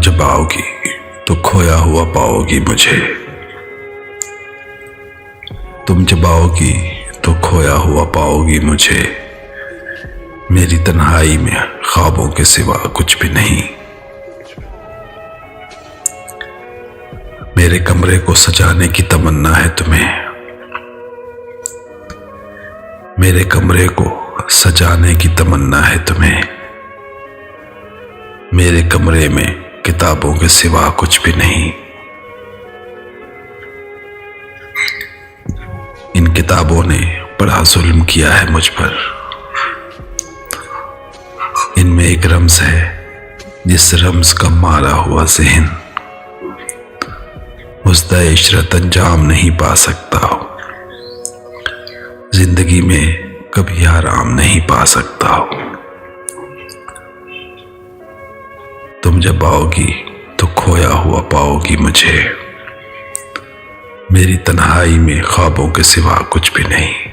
जब आओगी तो खोया हुआ पाओगी मुझे। तुम जब आओगी तो खोया हुआ पाओगी मुझे। मेरी तन्हाई में ख्वाबों के सिवा कुछ भी नहीं। मेरे कमरे को सजाने की तमन्ना है तुम्हें। मेरे कमरे को सजाने की तमन्ना है तुम्हें। मेरे कमरे में किताबों के सिवा कुछ भी नहीं। इन किताबों ने बड़ा जुल्म किया है मुझ पर। इनमें एक रम्ज है जिस रम्ज का मारा हुआ ज़हन मुस्दा इशरत अंजाम नहीं पा सकता। जिंदगी में कभी आराम नहीं पा सकता। तुम जब आओगी तो खोया हुआ पाओगी मुझे। मेरी तन्हाई में ख्वाबों के सिवा कुछ भी नहीं।